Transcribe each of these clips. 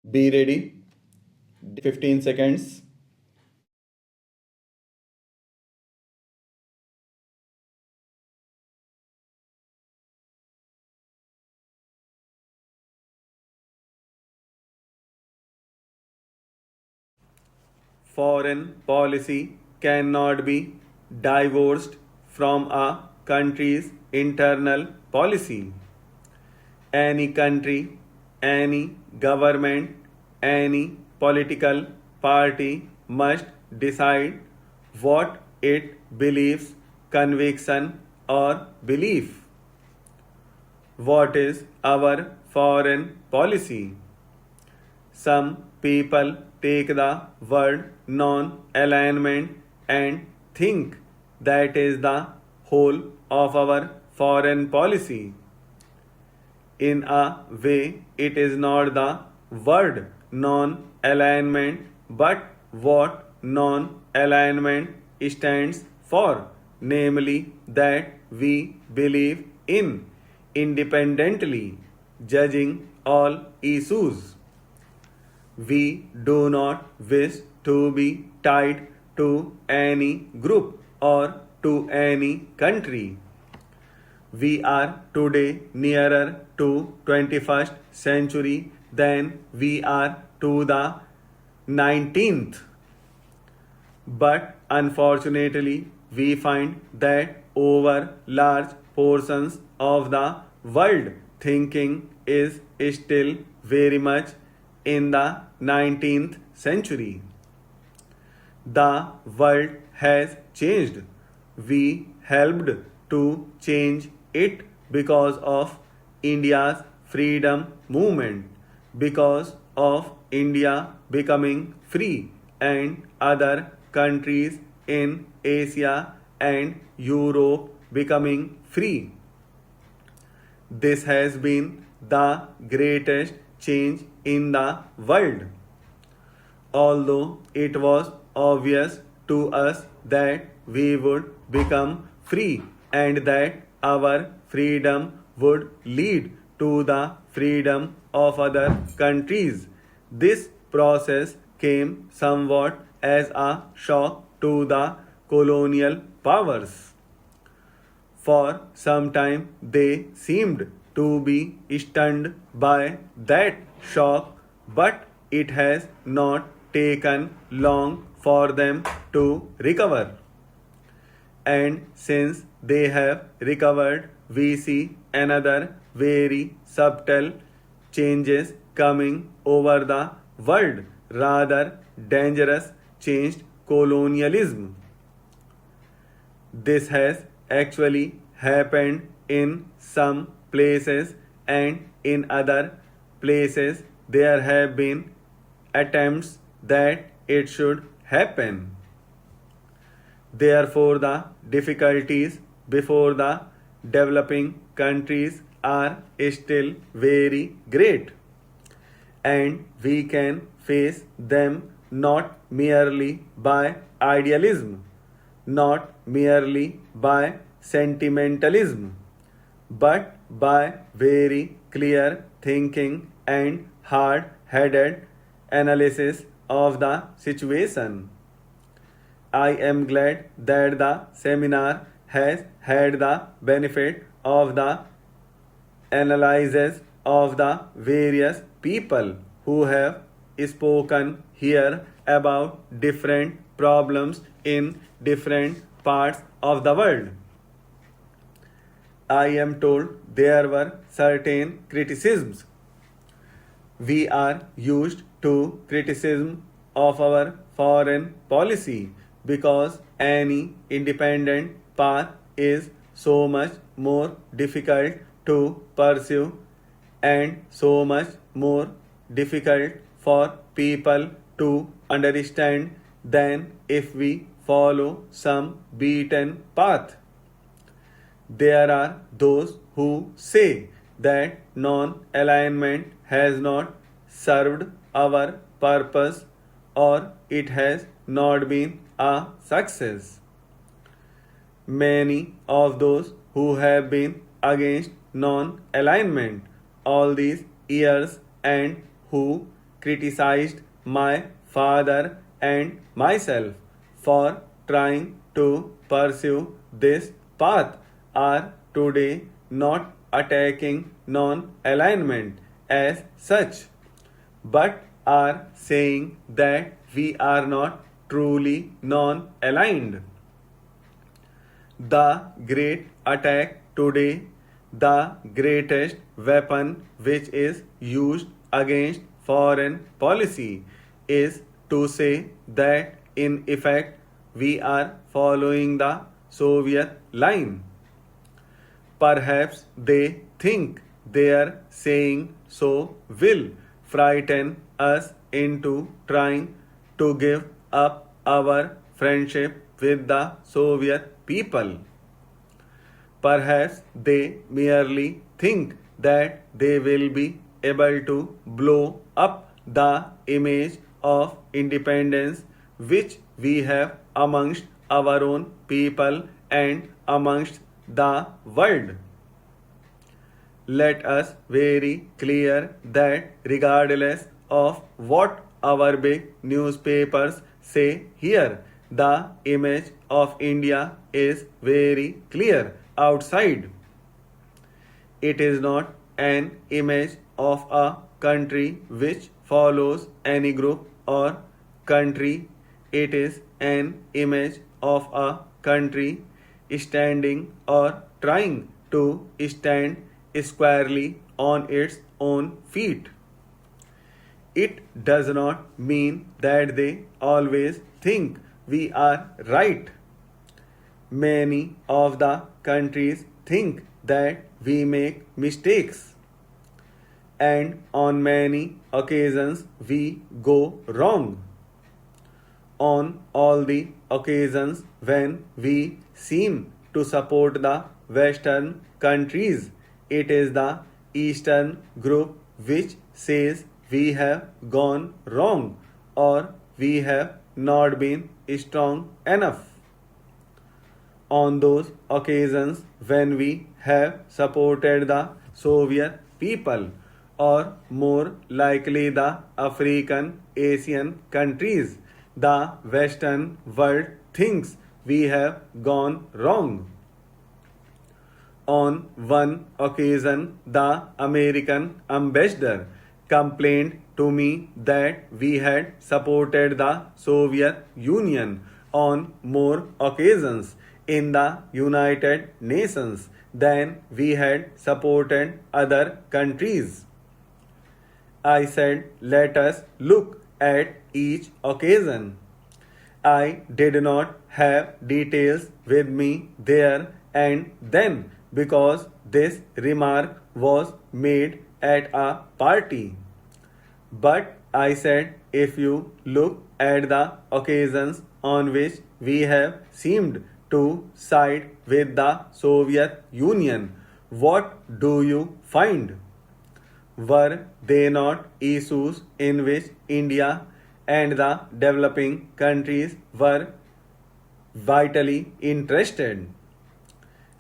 Be ready. 15 seconds. Foreign policy cannot be divorced from a country's internal policy. Any country, any government, any political party must decide what it believes, conviction or belief. What is our foreign policy? Some people take the word non alignment and think that is the whole of our foreign policy. In a way, it is not the word non alignment but what non alignment stands for, namely that we believe in independently judging all issues. We do not wish to be tied to any group or to any country. We are today nearer to 21st century than we are to the 19th. But unfortunately, we find that over large portions of the world thinking is still very much in the 19th century. The world has changed. We helped to change it because of India's freedom movement, because of India becoming free and other countries in Asia and Europe becoming free. This has been the greatest change in the world. Although it was obvious to us that we would become free and that our freedom would lead to the freedom of other countries, this process came somewhat as a shock to the colonial powers. For some time, they seemed to be stunned by that shock, but it has not taken long for them to recover. And since they have recovered, we see another very subtle changes coming over the world, rather dangerous changed colonialism. This has actually happened in some places, and in other places there have been attempts that it should happen. Therefore, the difficulties before the developing countries are still very great, and we can face them not merely by idealism, not merely by sentimentalism, but by very clear thinking and hard headed analysis of the situation. I am glad that the seminar has had the benefit of the analyses of the various people who have spoken here about different problems in different parts of the world. I am told there were certain criticisms. We are used to criticism of our foreign policy because any independent path is so much more difficult to pursue and so much more difficult for people to understand than if we follow some beaten path. There are those who say that non alignment has not served our purpose or it has not been a success. Many of those who have been against non alignment all these years and who criticized my father and myself for trying to pursue this path are today not attacking non-alignment as such, but are saying that we are not truly non-aligned. The great attack today, the greatest weapon which is used against foreign policy, is to say that in effect we are following the Soviet line. Perhaps they think their saying so will frighten us into trying to give up our friendship with the Soviet people. Perhaps they merely think that they will be able to blow up the image of independence which we have amongst our own people and amongst the world. Let us very clear that regardless of what our big newspapers say here, the image of India is very clear outside. It is not an image of a country which follows any group or country. It is an image of a country standing or trying to stand squarely on its own feet. It does not mean that they always think we are right. Many of the countries think that we make mistakes, and on many occasions we go wrong. On all the occasions when we seem to support the Western countries, it is the Eastern group which says we have gone wrong or we have not been strong enough. On those occasions when we have supported the Soviet people, or more likely the African Asian countries, the Western world thinks we have gone wrong. On one occasion, the American ambassador complained to me that we had supported the Soviet Union on more occasions in the United Nations than we had supported other countries. I said, let us look at each occasion. I did not have details with me there and then because this remark was made at a party. But I said, if you look at the occasions on which we have seemed to side with the Soviet Union, what do you find? Were they not issues in which India and the developing countries were vitally interested?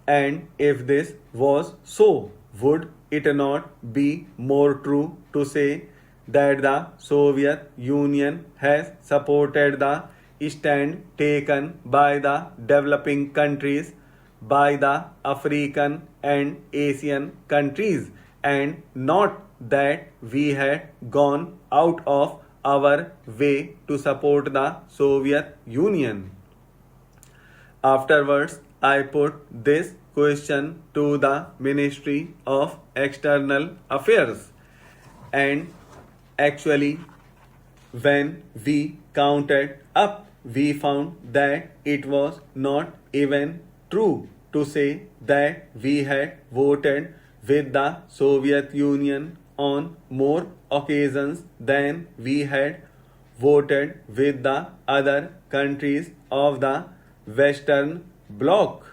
And if this was so, would it not be more true to say that the Soviet Union has supported the stand taken by the developing countries, by the African and Asian countries, and not that we had gone out of our way to support the Soviet Union? Afterwards, I put this question to the Ministry of External Affairs, and actually, when we counted up, we found that it was not even true to say that we had voted with the Soviet Union on more occasions than we had voted with the other countries of the Western Bloc.